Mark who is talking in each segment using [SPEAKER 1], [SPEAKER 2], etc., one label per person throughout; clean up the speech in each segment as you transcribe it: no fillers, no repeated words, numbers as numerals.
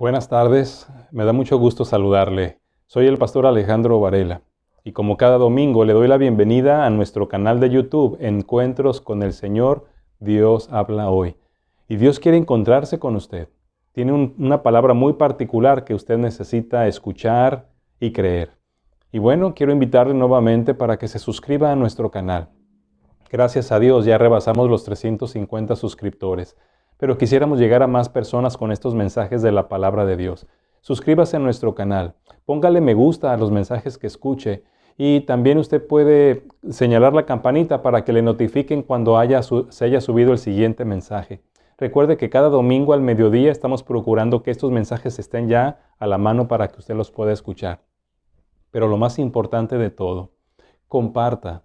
[SPEAKER 1] Buenas tardes, me da mucho gusto saludarle. Soy el pastor Alejandro Varela y como cada domingo le doy la bienvenida a nuestro canal de YouTube Encuentros con el Señor, Dios habla hoy. Y Dios quiere encontrarse con usted. Tiene una palabra muy particular que usted necesita escuchar y creer. Y bueno, quiero invitarle nuevamente para que se suscriba a nuestro canal. Gracias a Dios ya rebasamos los 350 suscriptores, pero quisiéramos llegar a más personas con estos mensajes de la palabra de Dios. Suscríbase a nuestro canal, póngale me gusta a los mensajes que escuche y también usted puede señalar la campanita para que le notifiquen cuando se haya subido el siguiente mensaje. Recuerde que cada domingo al mediodía estamos procurando que estos mensajes estén ya a la mano para que usted los pueda escuchar. Pero lo más importante de todo, comparta.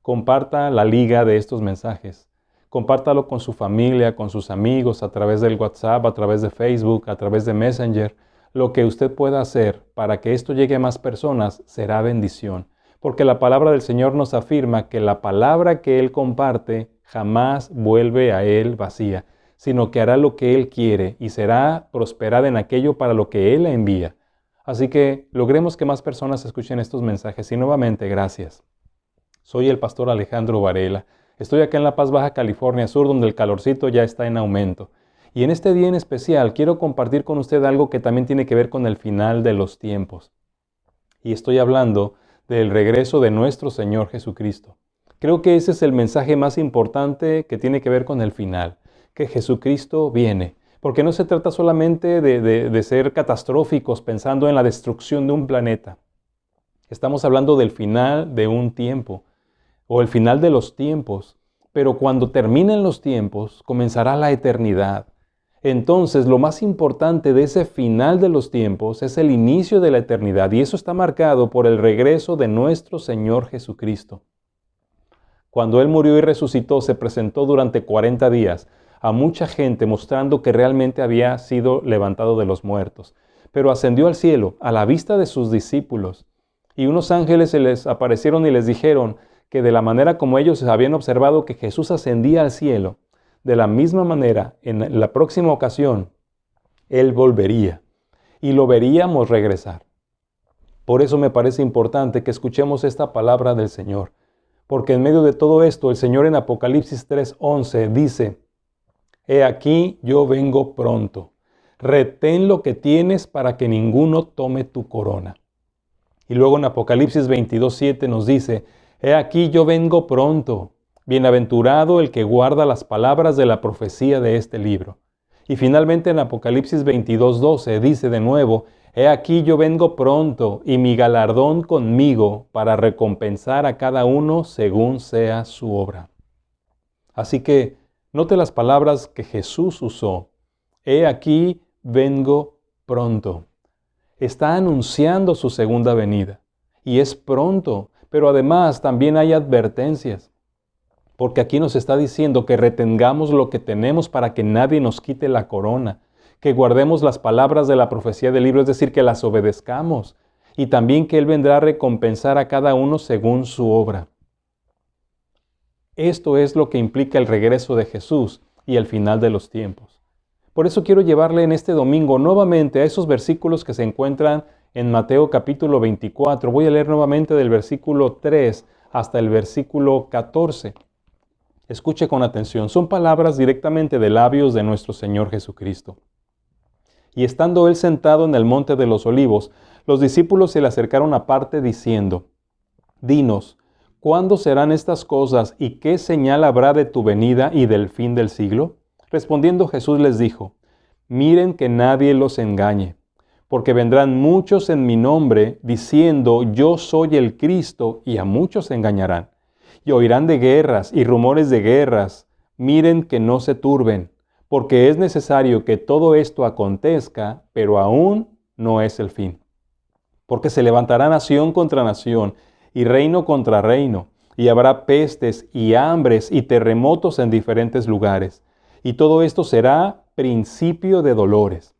[SPEAKER 1] Comparta la liga de estos mensajes. Compártalo con su familia, con sus amigos, a través del WhatsApp, a través de Facebook, a través de Messenger. Lo que usted pueda hacer para que esto llegue a más personas será bendición. Porque la palabra del Señor nos afirma que la palabra que Él comparte jamás vuelve a Él vacía, sino que hará lo que Él quiere y será prosperada en aquello para lo que Él la envía. Así que logremos que más personas escuchen estos mensajes y nuevamente gracias. Soy el pastor Alejandro Varela. Estoy acá en La Paz, Baja California Sur, donde el calorcito ya está en aumento. Y en este día en especial quiero compartir con usted algo que también tiene que ver con el final de los tiempos. Y estoy hablando del regreso de nuestro Señor Jesucristo. Creo que ese es el mensaje más importante que tiene que ver con el final, que Jesucristo viene. Porque no se trata solamente de ser catastróficos pensando en la destrucción de un planeta. Estamos hablando del final de un tiempo, o el final de los tiempos, pero cuando terminen los tiempos, comenzará la eternidad. Entonces, lo más importante de ese final de los tiempos es el inicio de la eternidad, y eso está marcado por el regreso de nuestro Señor Jesucristo. Cuando Él murió y resucitó, se presentó durante 40 días a mucha gente mostrando que realmente había sido levantado de los muertos, pero ascendió al cielo a la vista de sus discípulos, y unos ángeles se les aparecieron y les dijeron que de la manera como ellos habían observado que Jesús ascendía al cielo, de la misma manera, en la próxima ocasión, Él volvería y lo veríamos regresar. Por eso me parece importante que escuchemos esta palabra del Señor, porque en medio de todo esto, el Señor en Apocalipsis 3:11 dice: He aquí yo vengo pronto, retén lo que tienes para que ninguno tome tu corona. Y luego en Apocalipsis 22:7 nos dice: He aquí yo vengo pronto, bienaventurado el que guarda las palabras de la profecía de este libro. Y finalmente en Apocalipsis 22:12 dice de nuevo: He aquí yo vengo pronto y mi galardón conmigo para recompensar a cada uno según sea su obra. Así que note las palabras que Jesús usó. He aquí vengo pronto. Está anunciando su segunda venida. Y es pronto, pero además también hay advertencias. Porque aquí nos está diciendo que retengamos lo que tenemos para que nadie nos quite la corona. Que guardemos las palabras de la profecía del libro, es decir, que las obedezcamos. Y también que Él vendrá a recompensar a cada uno según su obra. Esto es lo que implica el regreso de Jesús y el final de los tiempos. Por eso quiero llevarle en este domingo nuevamente a esos versículos que se encuentran en Mateo capítulo 24. Voy a leer nuevamente del versículo 3 hasta el versículo 14. Escuche con atención, son palabras directamente de labios de nuestro Señor Jesucristo. Y estando Él sentado en el monte de los olivos, los discípulos se le acercaron aparte diciendo: Dinos, ¿cuándo serán estas cosas y qué señal habrá de tu venida y del fin del siglo? Respondiendo Jesús les dijo: Miren que nadie los engañe, porque vendrán muchos en mi nombre diciendo: Yo soy el Cristo, y a muchos engañarán. Y oirán de guerras y rumores de guerras. Miren que no se turben, porque es necesario que todo esto acontezca, pero aún no es el fin. Porque se levantará nación contra nación y reino contra reino, y habrá pestes y hambres y terremotos en diferentes lugares. Y todo esto será principio de dolores.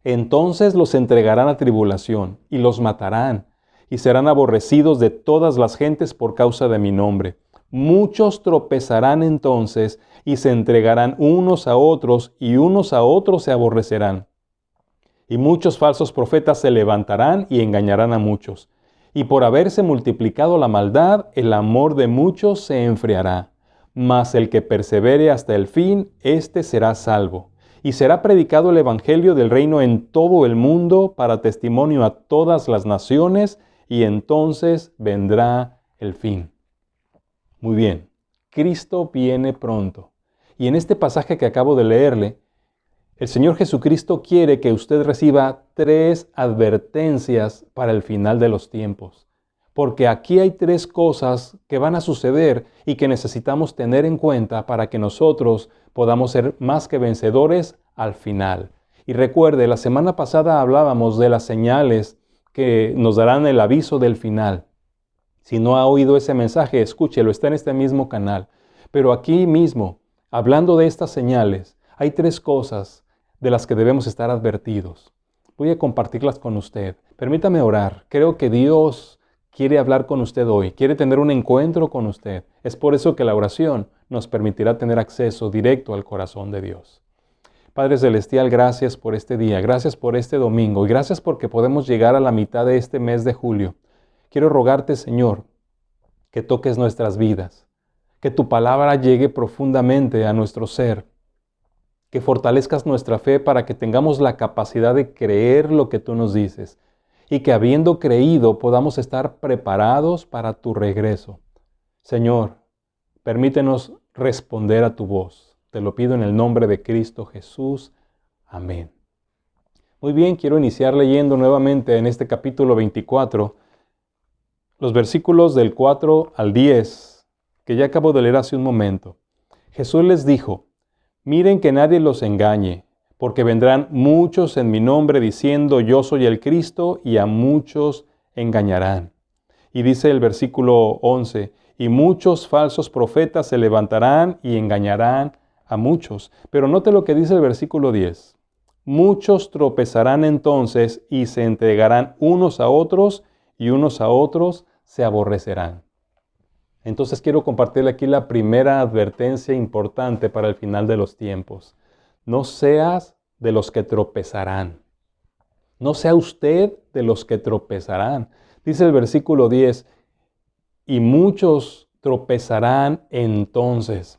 [SPEAKER 1] Entonces los entregarán a tribulación y los matarán, y serán aborrecidos de todas las gentes por causa de mi nombre. Muchos tropezarán entonces y se entregarán unos a otros, y unos a otros se aborrecerán. y muchos falsos profetas se levantarán y engañarán a muchos. Y por haberse multiplicado la maldad, el amor de muchos se enfriará. Mas el que persevere hasta el fin, éste será salvo. Y será predicado el evangelio del reino en todo el mundo para testimonio a todas las naciones, y entonces vendrá el fin. Muy bien, Cristo viene pronto. Y en este pasaje que acabo de leerle, el Señor Jesucristo quiere que usted reciba 3 advertencias para el final de los tiempos. Porque aquí hay 3 cosas que van a suceder y que necesitamos tener en cuenta para que nosotros podamos ser más que vencedores al final. Y recuerde, la semana pasada hablábamos de las señales que nos darán el aviso del final. Si no ha oído ese mensaje, escúchelo, está en este mismo canal. Pero aquí mismo, hablando de estas señales, hay 3 cosas de las que debemos estar advertidos. Voy a compartirlas con usted. Permítame orar. Creo que Dios quiere hablar con usted hoy, quiere tener un encuentro con usted. Es por eso que la oración nos permitirá tener acceso directo al corazón de Dios. Padre Celestial, gracias por este día, gracias por este domingo y gracias porque podemos llegar a la mitad de este mes de julio. Quiero rogarte, Señor, que toques nuestras vidas, que tu palabra llegue profundamente a nuestro ser, que fortalezcas nuestra fe para que tengamos la capacidad de creer lo que tú nos dices y que habiendo creído podamos estar preparados para tu regreso. Señor, permítenos responder a tu voz. Te lo pido en el nombre de Cristo Jesús. Amén. Muy bien, quiero iniciar leyendo nuevamente en este capítulo 24 los versículos del 4 al 10, que ya acabo de leer hace un momento. Jesús les dijo: miren que nadie los engañe, porque vendrán muchos en mi nombre diciendo yo soy el Cristo, y a muchos engañarán. Y dice el versículo 11, y muchos falsos profetas se levantarán y engañarán a muchos. Pero note lo que dice el versículo 10. Muchos tropezarán entonces y se entregarán unos a otros, y unos a otros se aborrecerán. Entonces quiero compartirle aquí la primera advertencia importante para el final de los tiempos. No seas de los que tropezarán. No sea usted de los que tropezarán. Dice el versículo 10, y muchos tropezarán entonces.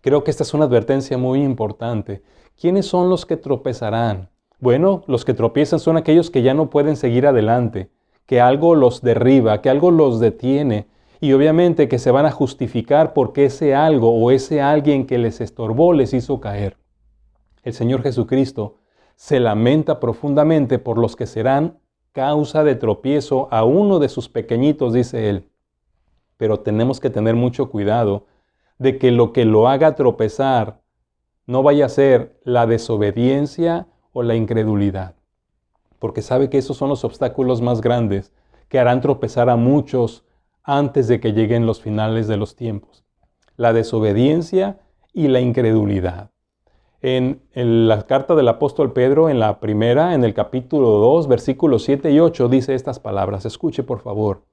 [SPEAKER 1] Creo que esta es una advertencia muy importante. ¿Quiénes son los que tropezarán? Bueno, los que tropiezan son aquellos que ya no pueden seguir adelante, que algo los derriba, que algo los detiene. Y obviamente que se van a justificar porque ese algo o ese alguien que les estorbó les hizo caer. El Señor Jesucristo se lamenta profundamente por los que serán causa de tropiezo a uno de sus pequeñitos, dice Él. Pero tenemos que tener mucho cuidado de que lo que lo haga tropezar no vaya a ser la desobediencia o la incredulidad. Porque sabe que esos son los obstáculos más grandes que harán tropezar a muchos antes de que lleguen los finales de los tiempos. La desobediencia y la incredulidad. En la carta del apóstol Pedro, en la primera, en el capítulo 2, versículos 7 y 8, dice estas palabras. Escuche, por favor.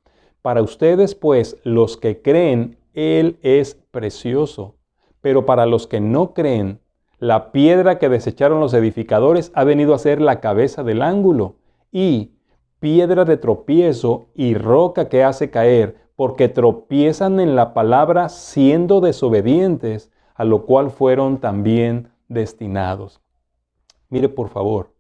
[SPEAKER 1] Para ustedes, pues, los que creen, Él es precioso. Pero para los que no creen, la piedra que desecharon los edificadores ha venido a ser la cabeza del ángulo y piedra de tropiezo y roca que hace caer, porque tropiezan en la palabra siendo desobedientes, a lo cual fueron también destinados. Mire, por favor,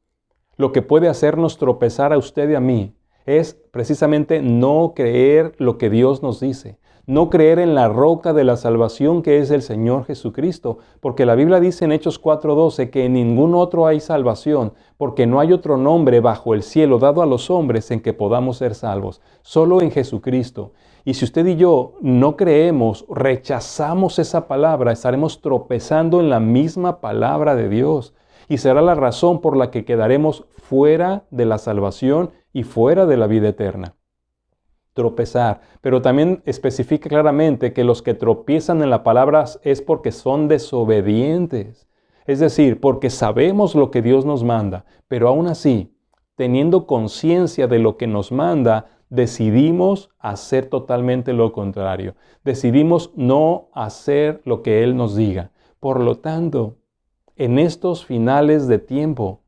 [SPEAKER 1] lo que puede hacernos tropezar a usted y a mí es precisamente no creer lo que Dios nos dice, no creer en la roca de la salvación que es el Señor Jesucristo, porque la Biblia dice en Hechos 4:12 que en ningún otro hay salvación, porque no hay otro nombre bajo el cielo dado a los hombres en que podamos ser salvos, solo en Jesucristo. Y si usted y yo no creemos, rechazamos esa palabra, estaremos tropezando en la misma palabra de Dios. Y será la razón por la que quedaremos fuera de la salvación y fuera de la vida eterna. Tropezar. Pero también especifica claramente que los que tropiezan en la palabra es porque son desobedientes. Es decir, porque sabemos lo que Dios nos manda, pero aún así, teniendo conciencia de lo que nos manda, decidimos hacer totalmente lo contrario. Decidimos no hacer lo que Él nos diga. Por lo tanto, en estos finales de tiempo,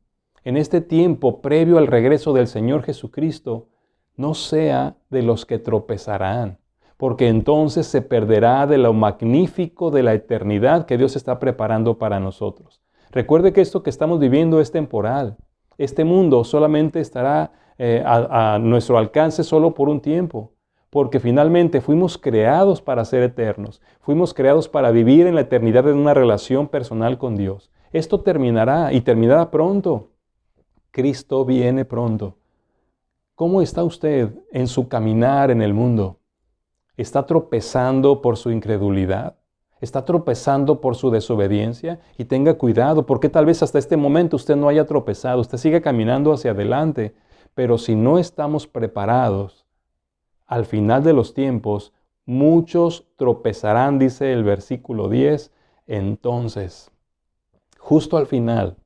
[SPEAKER 1] en este tiempo previo al regreso del Señor Jesucristo, no sea de los que tropezarán, porque entonces se perderá de lo magnífico de la eternidad que Dios está preparando para nosotros. Recuerde que esto que estamos viviendo es temporal. Este mundo solamente estará a nuestro alcance solo por un tiempo, porque finalmente fuimos creados para ser eternos, fuimos creados para vivir en la eternidad en una relación personal con Dios. Esto terminará y terminará pronto. Cristo viene pronto. ¿Cómo está usted en su caminar en el mundo? ¿Está tropezando por su incredulidad? ¿Está tropezando por su desobediencia? Y tenga cuidado, porque tal vez hasta este momento usted no haya tropezado, usted sigue caminando hacia adelante, pero si no estamos preparados, al final de los tiempos, muchos tropezarán, dice el versículo 10, entonces, justo al final,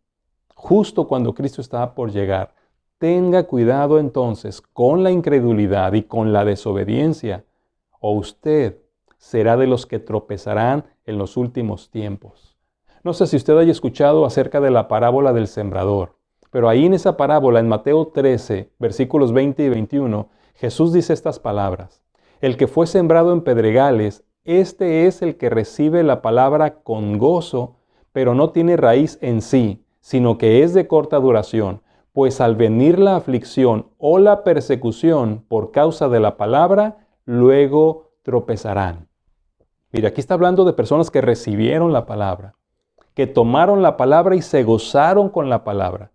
[SPEAKER 1] justo cuando Cristo está por llegar, tenga cuidado entonces con la incredulidad y con la desobediencia, o usted será de los que tropezarán en los últimos tiempos. No sé si usted haya escuchado acerca de la parábola del sembrador, pero ahí en esa parábola, en Mateo 13, versículos 20 y 21, Jesús dice estas palabras: el que fue sembrado en pedregales, este es el que recibe la palabra con gozo, pero no tiene raíz en sí, sino que es de corta duración, pues al venir la aflicción o la persecución por causa de la palabra, luego tropezarán. Mira, aquí está hablando de personas que recibieron la palabra, que tomaron la palabra y se gozaron con la palabra.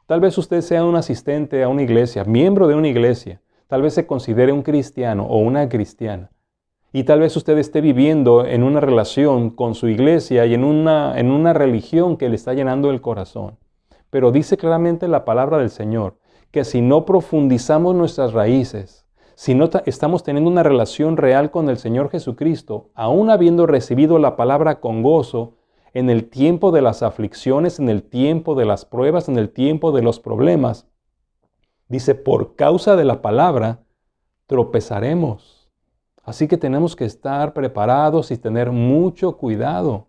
[SPEAKER 1] Tal vez usted sea un asistente a una iglesia, miembro de una iglesia, tal vez se considere un cristiano o una cristiana, y tal vez usted esté viviendo en una relación con su iglesia y en una religión que le está llenando el corazón. Pero dice claramente la palabra del Señor que si no profundizamos nuestras raíces, si no estamos teniendo una relación real con el Señor Jesucristo, aún habiendo recibido la palabra con gozo, en el tiempo de las aflicciones, en el tiempo de las pruebas, en el tiempo de los problemas, dice, por causa de la palabra, tropezaremos. Así que tenemos que estar preparados y tener mucho cuidado.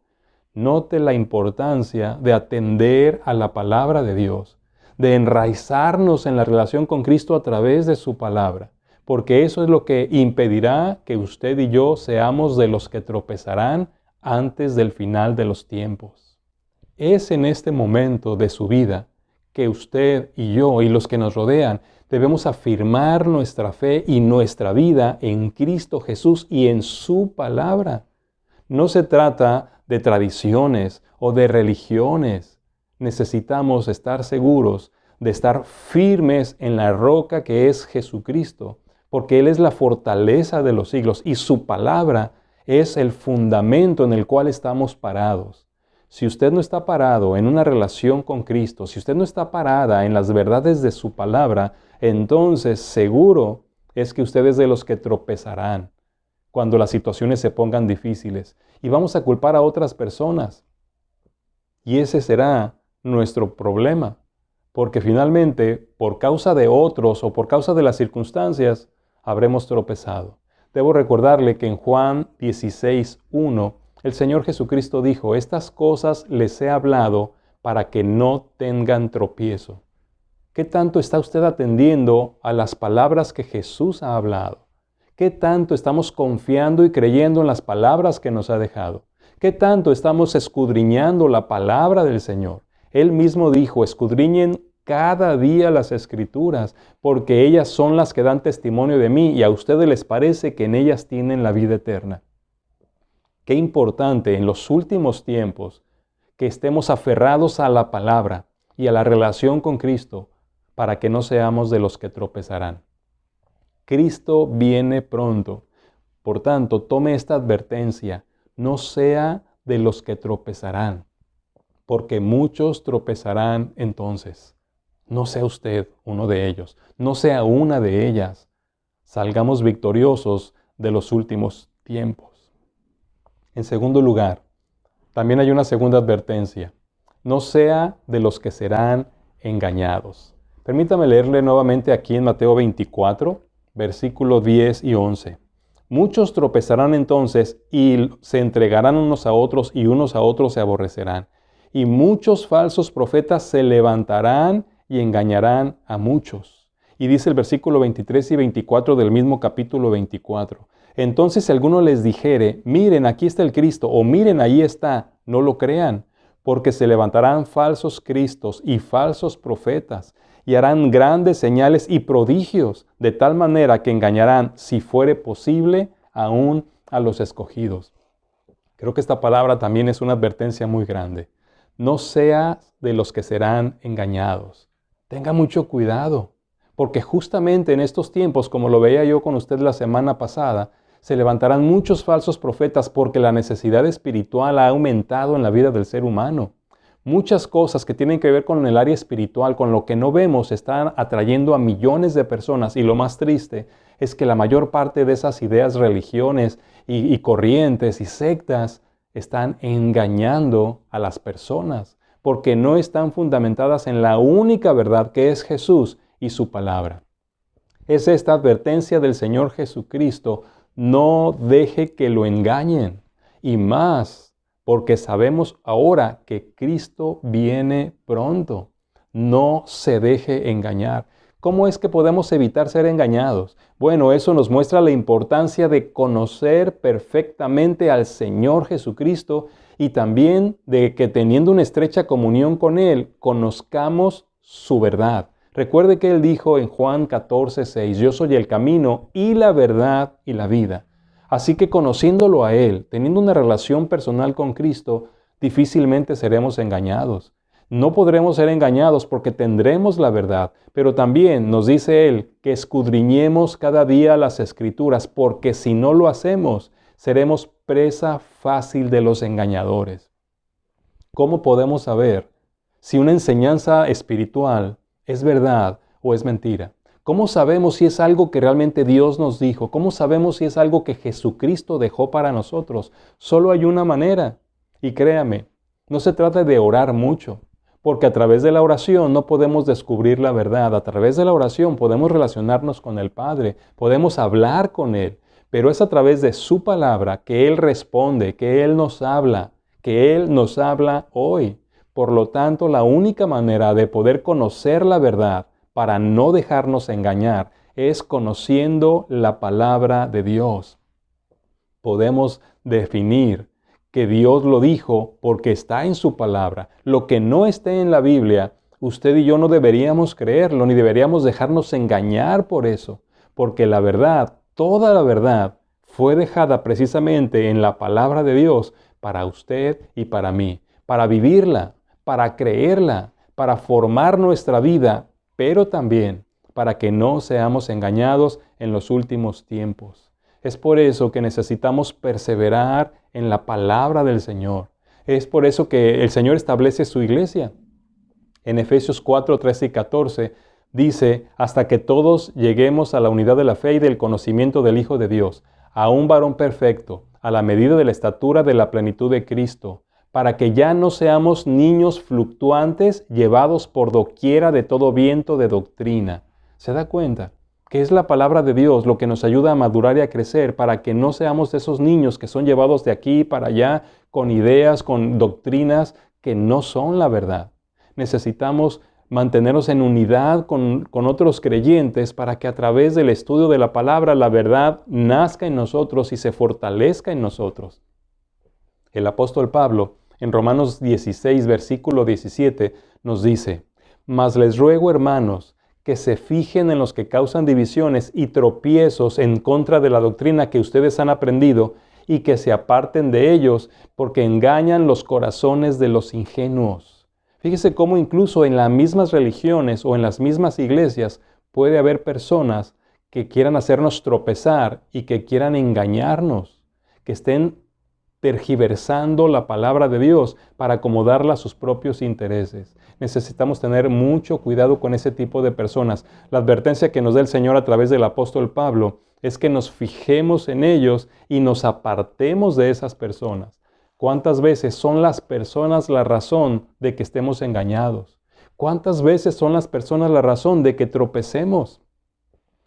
[SPEAKER 1] Note la importancia de atender a la palabra de Dios, de enraizarnos en la relación con Cristo a través de su palabra, porque eso es lo que impedirá que usted y yo seamos de los que tropezarán antes del final de los tiempos. Es en este momento de su vida que usted y yo y los que nos rodean debemos afirmar nuestra fe y nuestra vida en Cristo Jesús y en su palabra. No se trata de tradiciones o de religiones. Necesitamos estar seguros de estar firmes en la roca que es Jesucristo, porque Él es la fortaleza de los siglos y su palabra es el fundamento en el cual estamos parados. Si usted no está parado en una relación con Cristo, si usted no está parada en las verdades de su palabra, entonces seguro es que usted es de los que tropezarán cuando las situaciones se pongan difíciles y vamos a culpar a otras personas. Y ese será nuestro problema, porque finalmente, por causa de otros o por causa de las circunstancias, habremos tropezado. Debo recordarle que en Juan 16:1, el Señor Jesucristo dijo, estas cosas les he hablado para que no tengan tropiezo. ¿Qué tanto está usted atendiendo a las palabras que Jesús ha hablado? ¿Qué tanto estamos confiando y creyendo en las palabras que nos ha dejado? ¿Qué tanto estamos escudriñando la palabra del Señor? Él mismo dijo, escudriñen cada día las Escrituras, porque ellas son las que dan testimonio de mí y a ustedes les parece que en ellas tienen la vida eterna. Qué importante en los últimos tiempos que estemos aferrados a la palabra y a la relación con Cristo para que no seamos de los que tropezarán. Cristo viene pronto. Por tanto, tome esta advertencia, no sea de los que tropezarán, porque muchos tropezarán entonces. No sea usted uno de ellos, no sea una de ellas. Salgamos victoriosos de los últimos tiempos. En segundo lugar, también hay una segunda advertencia. No sea de los que serán engañados. Permítame leerle nuevamente aquí en Mateo 24, versículos 10 y 11. Muchos tropezarán entonces y se entregarán unos a otros y unos a otros se aborrecerán. Y muchos falsos profetas se levantarán y engañarán a muchos. Y dice el versículo 23 y 24 del mismo capítulo 24. Entonces si alguno les dijere, miren, aquí está el Cristo, o miren, ahí está, no lo crean, porque se levantarán falsos cristos y falsos profetas, y harán grandes señales y prodigios, de tal manera que engañarán, si fuere posible, aún a los escogidos. Creo que esta palabra también es una advertencia muy grande. No seas de los que serán engañados. Tenga mucho cuidado, porque justamente en estos tiempos, como lo veía yo con usted la semana pasada, se levantarán muchos falsos profetas porque la necesidad espiritual ha aumentado en la vida del ser humano. Muchas cosas que tienen que ver con el área espiritual, con lo que no vemos, están atrayendo a millones de personas, y lo más triste es que la mayor parte de esas ideas, religiones y corrientes y sectas están engañando a las personas porque no están fundamentadas en la única verdad que es Jesús y su palabra. Es esta advertencia del Señor Jesucristo: no deje que lo engañen, y más porque sabemos ahora que Cristo viene pronto. No se deje engañar. ¿Cómo es que podemos evitar ser engañados? Bueno, eso nos muestra la importancia de conocer perfectamente al Señor Jesucristo, y también de que teniendo una estrecha comunión con Él, conozcamos su verdad. Recuerde que Él dijo en Juan 14:6, yo soy el camino y la verdad y la vida. Así que conociéndolo a Él, teniendo una relación personal con Cristo, difícilmente seremos engañados. No podremos ser engañados porque tendremos la verdad, pero también nos dice Él que escudriñemos cada día las Escrituras, porque si no lo hacemos, seremos presa fácil de los engañadores. ¿Cómo podemos saber si una enseñanza espiritual es verdad o es mentira? ¿Cómo sabemos si es algo que realmente Dios nos dijo? ¿Cómo sabemos si es algo que Jesucristo dejó para nosotros? Solo hay una manera. Y créame, no se trata de orar mucho, porque a través de la oración no podemos descubrir la verdad. A través de la oración podemos relacionarnos con el Padre, podemos hablar con Él, pero es a través de su palabra que Él responde, que Él nos habla hoy. Por lo tanto, la única manera de poder conocer la verdad para no dejarnos engañar es conociendo la palabra de Dios. Podemos definir que Dios lo dijo porque está en su palabra. Lo que no esté en la Biblia, usted y yo no deberíamos creerlo, ni deberíamos dejarnos engañar por eso, porque la verdad, toda la verdad, fue dejada precisamente en la palabra de Dios para usted y para mí, para vivirla, para creerla, para formar nuestra vida, pero también para que no seamos engañados en los últimos tiempos. Es por eso que necesitamos perseverar en la palabra del Señor. Es por eso que el Señor establece su iglesia. En Efesios 4, 13 y 14 dice, hasta que todos lleguemos a la unidad de la fe y del conocimiento del Hijo de Dios, a un varón perfecto, a la medida de la estatura de la plenitud de Cristo, para que ya no seamos niños fluctuantes llevados por doquiera de todo viento de doctrina. ¿Se da cuenta? Que es la palabra de Dios lo que nos ayuda a madurar y a crecer para que no seamos esos niños que son llevados de aquí para allá con ideas, con doctrinas que no son la verdad. Necesitamos mantenernos en unidad con otros creyentes para que a través del estudio de la palabra la verdad nazca en nosotros y se fortalezca en nosotros. El apóstol Pablo, en Romanos 16, versículo 17, nos dice, mas les ruego, hermanos, que se fijen en los que causan divisiones y tropiezos en contra de la doctrina que ustedes han aprendido, y que se aparten de ellos, porque engañan los corazones de los ingenuos. Fíjese cómo incluso en las mismas religiones o en las mismas iglesias puede haber personas que quieran hacernos tropezar y que quieran engañarnos, que estén tergiversando la palabra de Dios para acomodarla a sus propios intereses. Necesitamos tener mucho cuidado con ese tipo de personas. La advertencia que nos da el Señor a través del apóstol Pablo es que nos fijemos en ellos y nos apartemos de esas personas. ¿Cuántas veces son las personas la razón de que estemos engañados? ¿Cuántas veces son las personas la razón de que tropecemos?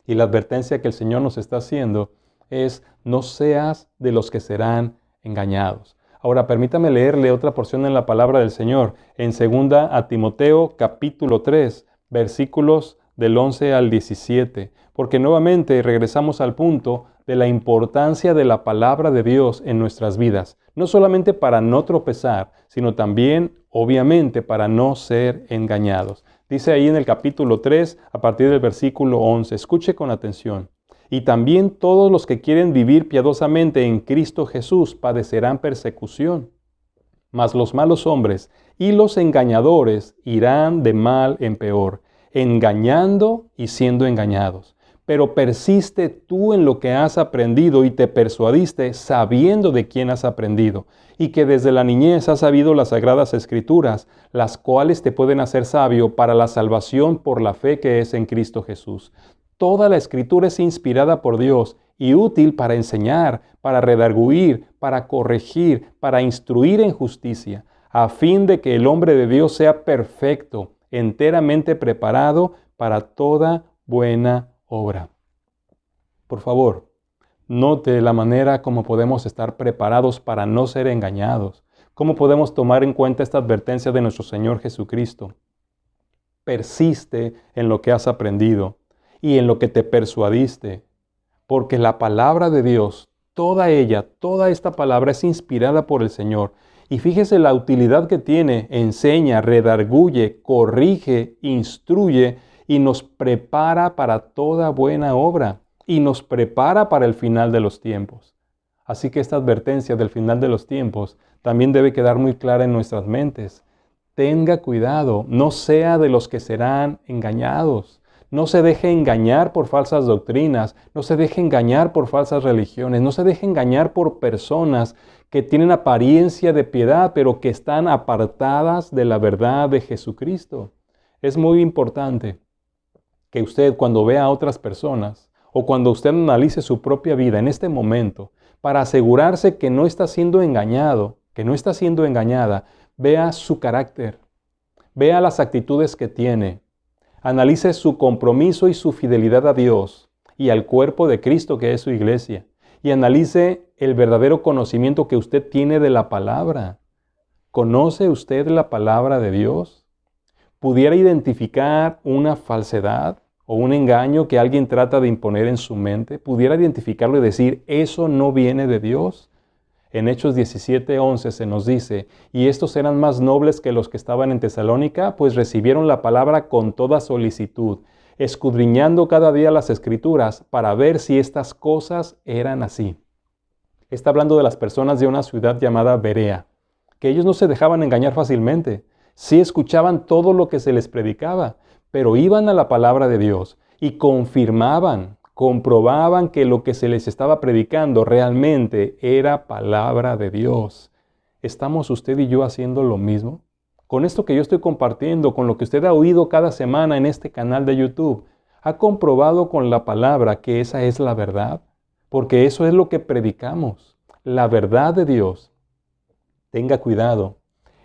[SPEAKER 1] Y la advertencia que el Señor nos está haciendo es: no seas de los que serán engañados. Ahora, permítame leerle otra porción en la palabra del Señor. En 2 a Timoteo, capítulo 3, versículos del 11 al 17, porque nuevamente regresamos al punto de la importancia de la palabra de Dios en nuestras vidas, no solamente para no tropezar, sino también, obviamente, para no ser engañados. Dice ahí en el capítulo 3, a partir del versículo 11, escuche con atención. Y también todos los que quieren vivir piadosamente en Cristo Jesús padecerán persecución. Mas los malos hombres y los engañadores irán de mal en peor, engañando y siendo engañados. Pero persiste tú en lo que has aprendido y te persuadiste sabiendo de quién has aprendido, y que desde la niñez has sabido las sagradas escrituras, las cuales te pueden hacer sabio para la salvación por la fe que es en Cristo Jesús. Toda la escritura es inspirada por Dios y útil para enseñar, para redarguir, para corregir, para instruir en justicia, a fin de que el hombre de Dios sea perfecto, enteramente preparado para toda buena obra. Por favor, note la manera como podemos estar preparados para no ser engañados, cómo podemos tomar en cuenta esta advertencia de nuestro Señor Jesucristo. Persiste en lo que has aprendido y en lo que te persuadiste, porque la palabra de Dios, toda ella, toda esta palabra es inspirada por el Señor. Y fíjese la utilidad que tiene, enseña, redarguye, corrige, instruye y nos prepara para toda buena obra y nos prepara para el final de los tiempos. Así que esta advertencia del final de los tiempos también debe quedar muy clara en nuestras mentes. Tenga cuidado, no sea de los que serán engañados. No se deje engañar por falsas doctrinas, no se deje engañar por falsas religiones, no se deje engañar por personas que tienen apariencia de piedad, pero que están apartadas de la verdad de Jesucristo. Es muy importante que usted, cuando vea a otras personas o cuando usted analice su propia vida en este momento, para asegurarse que no está siendo engañado, que no está siendo engañada, vea su carácter, vea las actitudes que tiene. Analice su compromiso y su fidelidad a Dios y al cuerpo de Cristo que es su iglesia. Y analice el verdadero conocimiento que usted tiene de la palabra. ¿Conoce usted la palabra de Dios? ¿Pudiera identificar una falsedad o un engaño que alguien trata de imponer en su mente? ¿Pudiera identificarlo y decir, eso no viene de Dios? En Hechos 17:11 se nos dice, y estos eran más nobles que los que estaban en Tesalónica, pues recibieron la palabra con toda solicitud, escudriñando cada día las Escrituras para ver si estas cosas eran así. Está hablando de las personas de una ciudad llamada Berea, que ellos no se dejaban engañar fácilmente. Sí escuchaban todo lo que se les predicaba, pero iban a la palabra de Dios y comprobaban que lo que se les estaba predicando realmente era palabra de Dios. ¿Estamos usted y yo haciendo lo mismo? Con esto que yo estoy compartiendo, con lo que usted ha oído cada semana en este canal de YouTube, ¿ha comprobado con la palabra que esa es la verdad? Porque eso es lo que predicamos, la verdad de Dios. Tenga cuidado.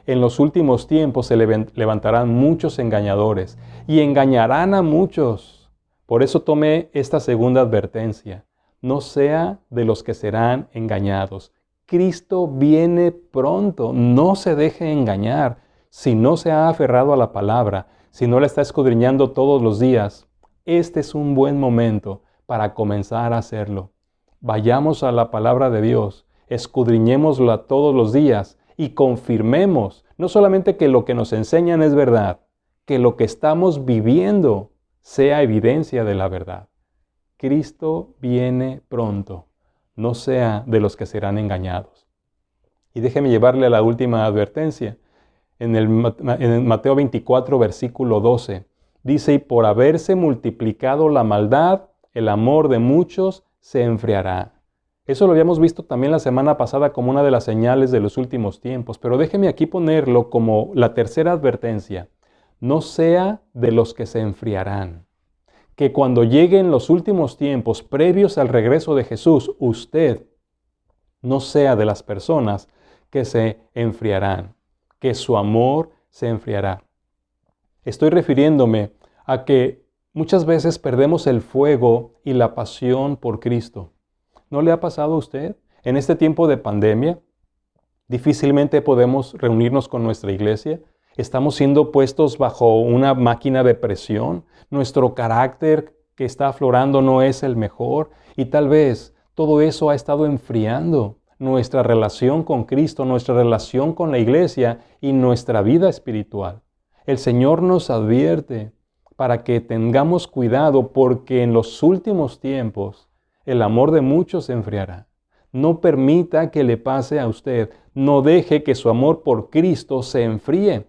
[SPEAKER 1] En los últimos tiempos se levantarán muchos engañadores y engañarán a muchos. Por eso tomé esta segunda advertencia. No sea de los que serán engañados. Cristo viene pronto. No se deje engañar. Si no se ha aferrado a la palabra, si no la está escudriñando todos los días, este es un buen momento para comenzar a hacerlo. Vayamos a la palabra de Dios, escudriñémosla todos los días y confirmemos no solamente que lo que nos enseñan es verdad, que lo que estamos viviendo sea evidencia de la verdad. Cristo viene pronto, no sea de los que serán engañados. Y déjeme llevarle a la última advertencia. En Mateo 24, versículo 12, dice, y por haberse multiplicado la maldad, el amor de muchos se enfriará. Eso lo habíamos visto también la semana pasada como una de las señales de los últimos tiempos, pero déjeme aquí ponerlo como la tercera advertencia. No sea de los que se enfriarán. Que cuando lleguen los últimos tiempos previos al regreso de Jesús, usted no sea de las personas que se enfriarán, que su amor se enfriará. Estoy refiriéndome a que muchas veces perdemos el fuego y la pasión por Cristo. ¿No le ha pasado a usted? En este tiempo de pandemia, difícilmente podemos reunirnos con nuestra iglesia. Estamos siendo puestos bajo una máquina de presión. Nuestro carácter que está aflorando no es el mejor y tal vez todo eso ha estado enfriando nuestra relación con Cristo, nuestra relación con la iglesia y nuestra vida espiritual. El Señor nos advierte para que tengamos cuidado porque en los últimos tiempos el amor de muchos se enfriará. No permita que le pase a usted. No deje que su amor por Cristo se enfríe.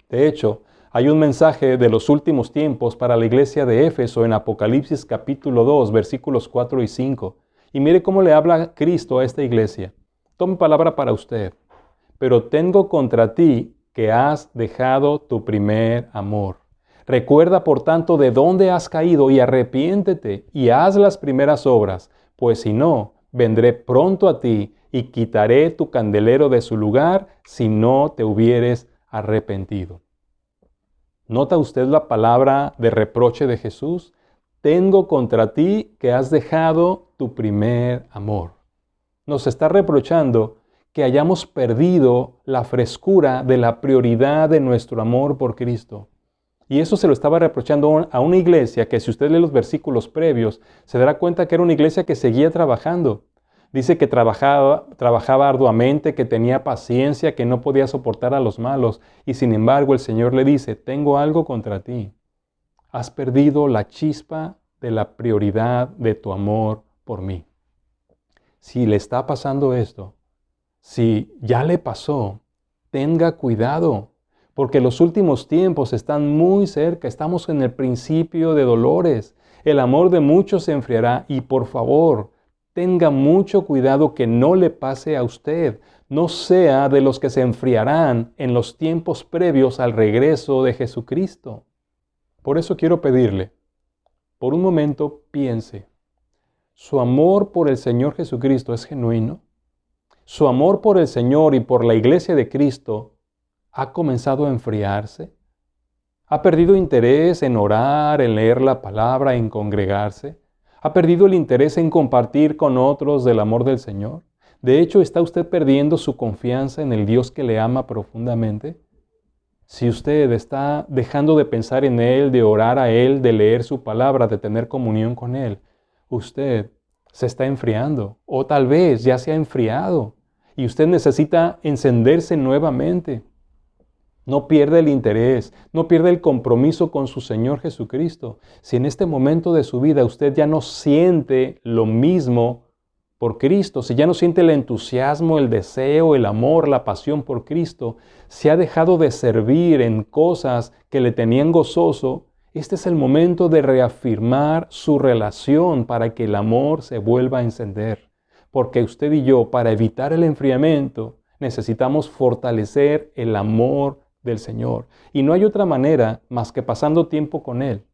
[SPEAKER 1] De hecho, hay un mensaje de los últimos tiempos para la iglesia de Éfeso en Apocalipsis capítulo 2, versículos 4 y 5. Y mire cómo le habla Cristo a esta iglesia. Tome palabra para usted. Pero tengo contra ti que has dejado tu primer amor. Recuerda, por tanto, de dónde has caído y arrepiéntete y haz las primeras obras, pues si no, vendré pronto a ti y quitaré tu candelero de su lugar si no te hubieres arrepentido. ¿Nota usted la palabra de reproche de Jesús? Tengo contra ti que has dejado tu primer amor. Nos está reprochando que hayamos perdido la frescura de la prioridad de nuestro amor por Cristo. Y eso se lo estaba reprochando a una iglesia que, si usted lee los versículos previos, se dará cuenta que era una iglesia que seguía trabajando. Dice que trabajaba arduamente, que tenía paciencia, que no podía soportar a los malos. Y sin embargo el Señor le dice, tengo algo contra ti. Has perdido la chispa de la prioridad de tu amor por mí. Si le está pasando esto, si ya le pasó, tenga cuidado, porque los últimos tiempos están muy cerca. Estamos en el principio de dolores. El amor de muchos se enfriará y por favor, tenga mucho cuidado que no le pase a usted. No sea de los que se enfriarán en los tiempos previos al regreso de Jesucristo. Por eso quiero pedirle, por un momento piense, ¿su amor por el Señor Jesucristo es genuino? ¿Su amor por el Señor y por la iglesia de Cristo ha comenzado a enfriarse? ¿Ha perdido interés en orar, en leer la palabra, en congregarse? ¿Ha perdido el interés en compartir con otros del amor del Señor? De hecho, ¿está usted perdiendo su confianza en el Dios que le ama profundamente? Si usted está dejando de pensar en Él, de orar a Él, de leer su palabra, de tener comunión con Él, usted se está enfriando o tal vez ya se ha enfriado y usted necesita encenderse nuevamente. No pierda el interés, no pierda el compromiso con su Señor Jesucristo. Si en este momento de su vida usted ya no siente lo mismo por Cristo, si ya no siente el entusiasmo, el deseo, el amor, la pasión por Cristo, si ha dejado de servir en cosas que le tenían gozoso, este es el momento de reafirmar su relación para que el amor se vuelva a encender. Porque usted y yo, para evitar el enfriamiento, necesitamos fortalecer el amor del Señor. Y no hay otra manera más que pasando tiempo con Él,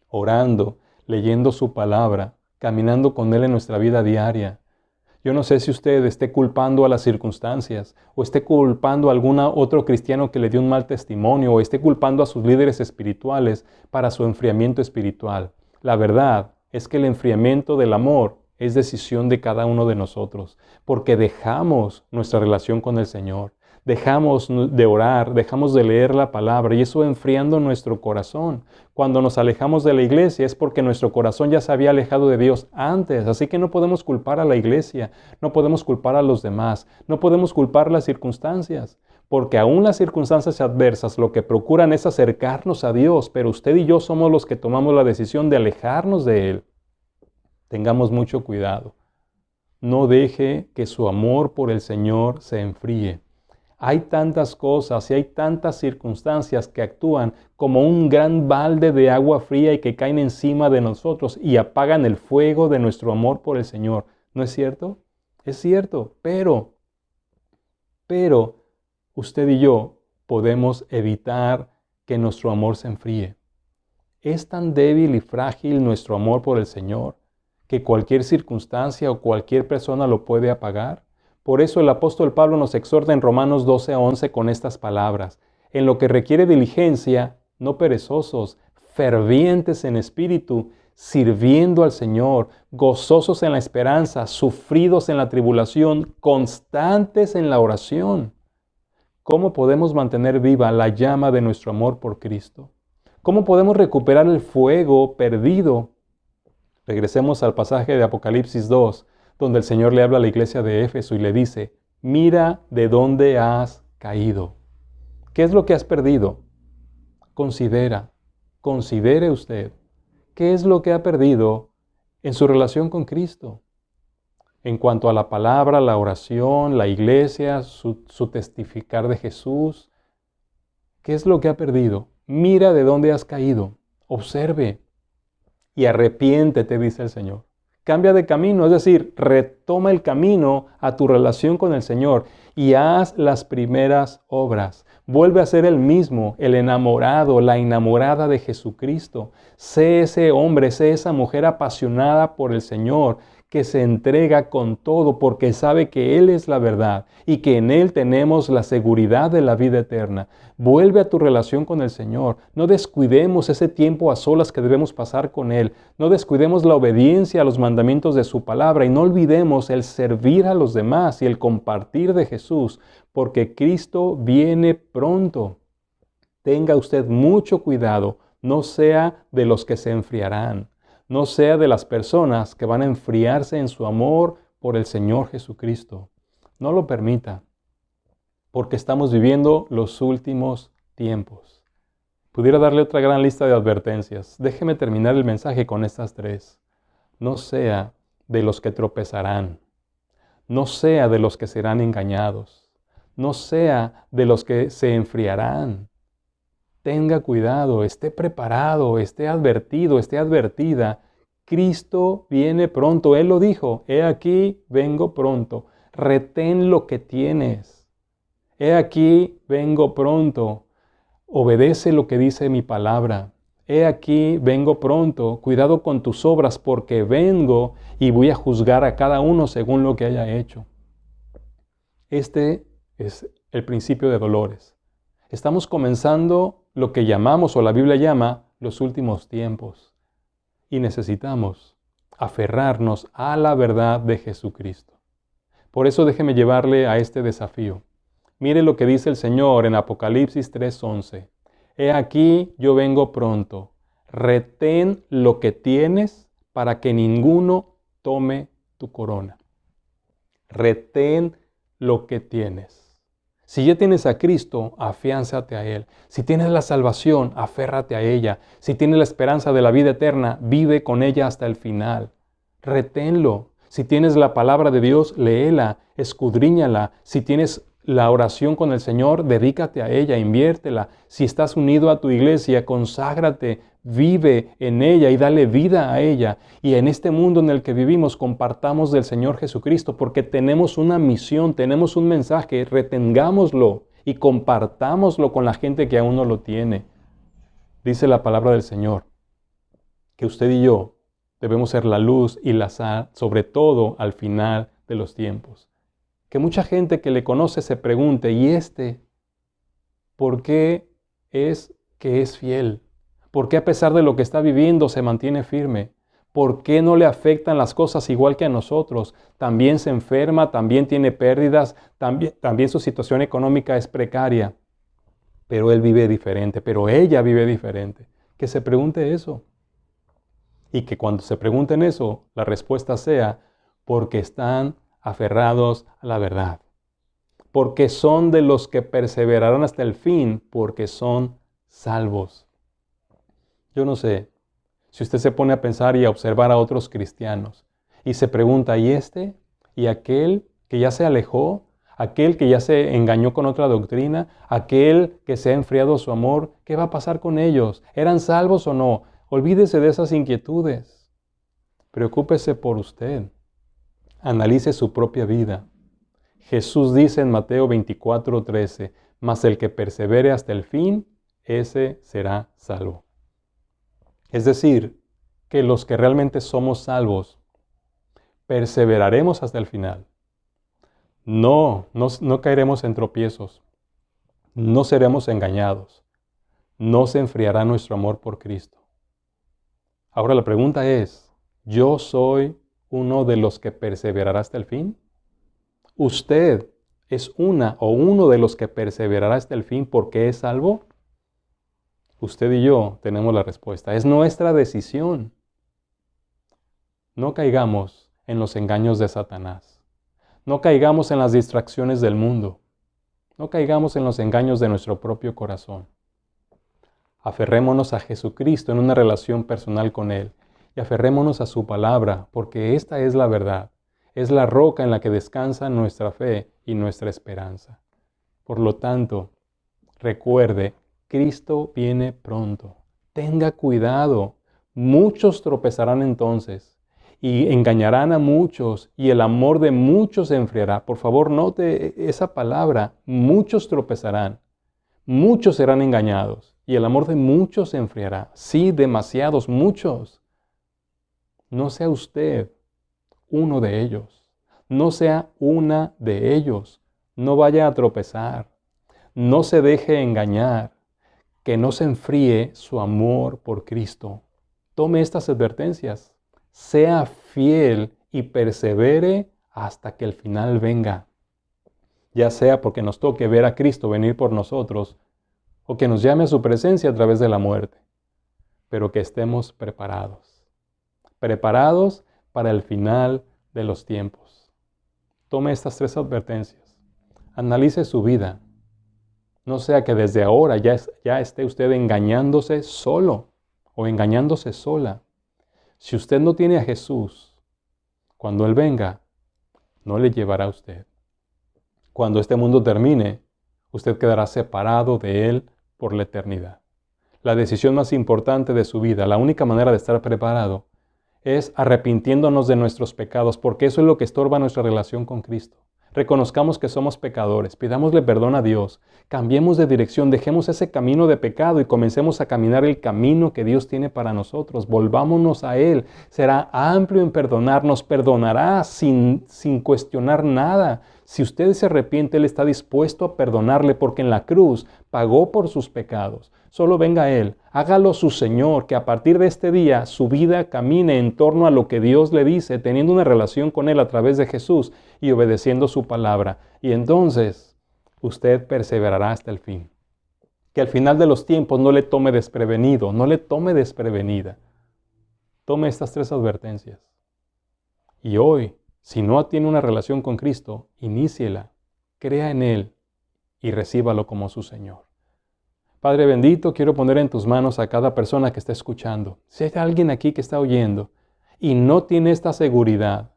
[SPEAKER 1] orando, leyendo su palabra, caminando con Él en nuestra vida diaria. Yo no sé si usted esté culpando a las circunstancias o esté culpando a algún otro cristiano que le dio un mal testimonio o esté culpando a sus líderes espirituales para su enfriamiento espiritual. La verdad es que el enfriamiento del amor es decisión de cada uno de nosotros, porque dejamos nuestra relación con el Señor. Dejamos de orar, dejamos de leer la palabra y eso enfriando nuestro corazón. Cuando nos alejamos de la iglesia es porque nuestro corazón ya se había alejado de Dios antes. Así que no podemos culpar a la iglesia, no podemos culpar a los demás, no podemos culpar las circunstancias. Porque aún las circunstancias adversas lo que procuran es acercarnos a Dios, pero usted y yo somos los que tomamos la decisión de alejarnos de Él. Tengamos mucho cuidado. No deje que su amor por el Señor se enfríe. Hay tantas cosas y hay tantas circunstancias que actúan como un gran balde de agua fría y que caen encima de nosotros y apagan el fuego de nuestro amor por el Señor. ¿No es cierto? Es cierto, pero usted y yo podemos evitar que nuestro amor se enfríe. Es tan débil y frágil nuestro amor por el Señor que cualquier circunstancia o cualquier persona lo puede apagar. Por eso el apóstol Pablo nos exhorta en Romanos 12:11 con estas palabras: en lo que requiere diligencia, no perezosos, fervientes en espíritu, sirviendo al Señor, gozosos en la esperanza, sufridos en la tribulación, constantes en la oración. ¿Cómo podemos mantener viva la llama de nuestro amor por Cristo? ¿Cómo podemos recuperar el fuego perdido? Regresemos al pasaje de Apocalipsis 2, donde el Señor le habla a la iglesia de Éfeso y le dice, mira de dónde has caído. ¿Qué es lo que has perdido? Considere usted, ¿qué es lo que ha perdido en su relación con Cristo? En cuanto a la palabra, la oración, la iglesia, su testificar de Jesús, ¿qué es lo que ha perdido? Mira de dónde has caído, observe y arrepiéntete, dice el Señor. Cambia de camino, es decir, retoma el camino a tu relación con el Señor y haz las primeras obras. Vuelve a ser el mismo, el enamorado, la enamorada de Jesucristo. Sé ese hombre, sé esa mujer apasionada por el Señor, que se entrega con todo porque sabe que Él es la verdad y que en Él tenemos la seguridad de la vida eterna. Vuelve a tu relación con el Señor. No descuidemos ese tiempo a solas que debemos pasar con Él. No descuidemos la obediencia a los mandamientos de su palabra y no olvidemos el servir a los demás y el compartir de Jesús, porque Cristo viene pronto. Tenga usted mucho cuidado, no sea de los que se enfriarán. No sea de las personas que van a enfriarse en su amor por el Señor Jesucristo. No lo permita, porque estamos viviendo los últimos tiempos. Pudiera darle otra gran lista de advertencias. Déjeme terminar el mensaje con estas tres. No sea de los que tropezarán. No sea de los que serán engañados. No sea de los que se enfriarán. Tenga cuidado, esté preparado, esté advertido, esté advertida. Cristo viene pronto. Él lo dijo, he aquí, vengo pronto. Retén lo que tienes. He aquí, vengo pronto. Obedece lo que dice mi palabra. He aquí, vengo pronto. Cuidado con tus obras, porque vengo y voy a juzgar a cada uno según lo que haya hecho. Este es el principio de dolores. Estamos comenzando lo que llamamos o la Biblia llama los últimos tiempos. Y necesitamos aferrarnos a la verdad de Jesucristo. Por eso déjeme llevarle a este desafío. Mire lo que dice el Señor en Apocalipsis 3:11. He aquí yo vengo pronto. Retén lo que tienes para que ninguno tome tu corona. Retén lo que tienes. Si ya tienes a Cristo, afiánzate a Él. Si tienes la salvación, aférrate a ella. Si tienes la esperanza de la vida eterna, vive con ella hasta el final. Reténlo. Si tienes la palabra de Dios, léela, escudriñala. Si tienes la oración con el Señor, dedícate a ella, inviértela. Si estás unido a tu iglesia, conságrate, vive en ella y dale vida a ella. Y en este mundo en el que vivimos, compartamos del Señor Jesucristo, porque tenemos una misión, tenemos un mensaje, retengámoslo y compartámoslo con la gente que aún no lo tiene. Dice la palabra del Señor, que usted y yo debemos ser la luz y la sal, sobre todo al final de los tiempos. Que mucha gente que le conoce se pregunte, ¿y por qué es que es fiel? ¿Por qué a pesar de lo que está viviendo se mantiene firme? ¿Por qué no le afectan las cosas igual que a nosotros? También se enferma, también tiene pérdidas, también su situación económica es precaria. Pero él vive diferente, pero ella vive diferente. Que se pregunte eso. Y que cuando se pregunten eso, la respuesta sea, porque están aferrados a la verdad. Porque son de los que perseverarán hasta el fin, porque son salvos. Yo no sé, si usted se pone a pensar y a observar a otros cristianos y se pregunta, ¿y este? ¿Y aquel que ya se alejó? ¿Aquel que ya se engañó con otra doctrina? ¿Aquel que se ha enfriado su amor? ¿Qué va a pasar con ellos? ¿Eran salvos o no? Olvídese de esas inquietudes. Preocúpese por usted. Analice su propia vida. Jesús dice en Mateo 24:13, mas el que persevere hasta el fin, ese será salvo. Es decir, que los que realmente somos salvos, perseveraremos hasta el final. No caeremos en tropiezos. No seremos engañados. No se enfriará nuestro amor por Cristo. Ahora la pregunta es, ¿yo soy uno de los que perseverará hasta el fin? ¿Usted ¿Es una o uno de los que perseverará hasta el fin porque es salvo? Usted y yo tenemos la respuesta. Es nuestra decisión. No caigamos en los engaños de Satanás. No caigamos en las distracciones del mundo. No caigamos en los engaños de nuestro propio corazón. Aferrémonos a Jesucristo en una relación personal con Él y aferrémonos a su palabra, porque esta es la verdad. Es la roca en la que descansa nuestra fe y nuestra esperanza. Por lo tanto, recuerde, Cristo viene pronto. Tenga cuidado. Muchos tropezarán entonces y engañarán a muchos y el amor de muchos se enfriará. Por favor, note esa palabra. Muchos tropezarán. Muchos serán engañados y el amor de muchos se enfriará. Sí, demasiados, muchos. No sea usted uno de ellos. No sea una de ellos. No vaya a tropezar. No se deje engañar. Que no se enfríe su amor por Cristo. Tome estas advertencias. Sea fiel y persevere hasta que el final venga. Ya sea porque nos toque ver a Cristo venir por nosotros o que nos llame a su presencia a través de la muerte. Pero que estemos preparados. Preparados para el final de los tiempos. Tome estas 3 advertencias. Analice su vida. No sea que desde ahora ya esté usted engañándose solo o engañándose sola. Si usted no tiene a Jesús, cuando Él venga, no le llevará a usted. Cuando este mundo termine, usted quedará separado de Él por la eternidad. La decisión más importante de su vida, la única manera de estar preparado, es arrepintiéndonos de nuestros pecados, porque eso es lo que estorba nuestra relación con Cristo. Reconozcamos que somos pecadores, pidámosle perdón a Dios, cambiemos de dirección, dejemos ese camino de pecado y comencemos a caminar el camino que Dios tiene para nosotros. Volvámonos a Él, será amplio en perdonar, nos perdonará sin cuestionar nada. Si usted se arrepiente, Él está dispuesto a perdonarle porque en la cruz pagó por sus pecados. Solo venga a Él, hágalo su Señor, que a partir de este día su vida camine en torno a lo que Dios le dice, teniendo una relación con Él a través de Jesús y obedeciendo su palabra. Y entonces usted perseverará hasta el fin. Que al final de los tiempos no le tome desprevenido, no le tome desprevenida. Tome estas 3 advertencias. Y hoy, si no tiene una relación con Cristo, iníciela, crea en Él y recíbalo como su Señor. Padre bendito, quiero poner en tus manos a cada persona que está escuchando. Si hay alguien aquí que está oyendo y no tiene esta seguridad,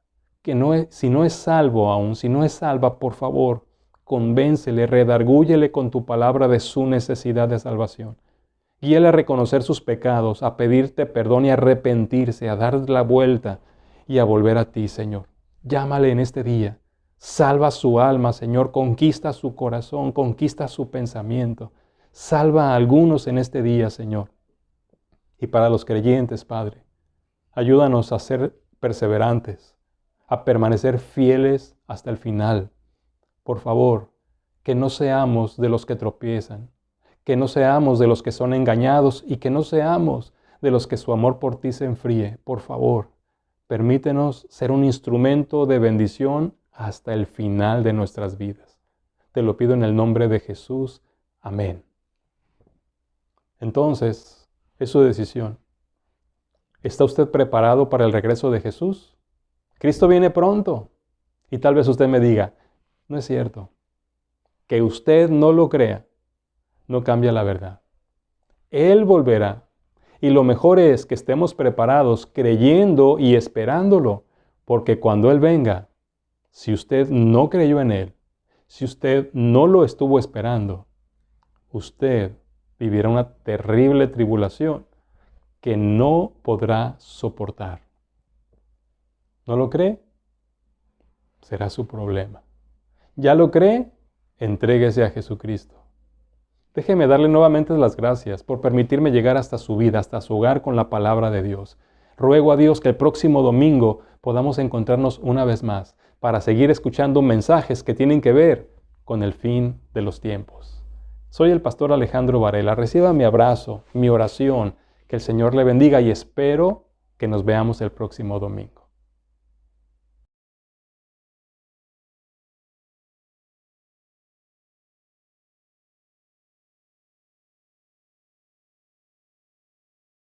[SPEAKER 1] si no es salvo aún, si no es salva, por favor, convéncele, redargúyele con tu palabra de su necesidad de salvación. Guíale a reconocer sus pecados, a pedirte perdón y a arrepentirse, a dar la vuelta y a volver a ti, Señor. Llámale en este día. Salva su alma, Señor. Conquista su corazón, conquista su pensamiento. Salva a algunos en este día, Señor. Y para los creyentes, Padre, ayúdanos a ser perseverantes, a permanecer fieles hasta el final. Por favor, que no seamos de los que tropiezan, que no seamos de los que son engañados y que no seamos de los que su amor por ti se enfríe. Por favor, permítenos ser un instrumento de bendición hasta el final de nuestras vidas. Te lo pido en el nombre de Jesús. Amén. Entonces, es su decisión. ¿Está usted preparado para el regreso de Jesús? Cristo viene pronto. Y tal vez usted me diga, no es cierto. Que usted no lo crea, no cambia la verdad. Él volverá. Y lo mejor es que estemos preparados, creyendo y esperándolo. Porque cuando Él venga, si usted no creyó en Él, si usted no lo estuvo esperando, usted vivirá una terrible tribulación que no podrá soportar. ¿No lo cree? Será su problema. ¿Ya lo cree? Entréguese a Jesucristo. Déjeme darle nuevamente las gracias por permitirme llegar hasta su vida, hasta su hogar con la palabra de Dios. Ruego a Dios que el próximo domingo podamos encontrarnos una vez más para seguir escuchando mensajes que tienen que ver con el fin de los tiempos. Soy el pastor Alejandro Varela. Reciba mi abrazo, mi oración. Que el Señor le bendiga y espero que nos veamos el próximo domingo.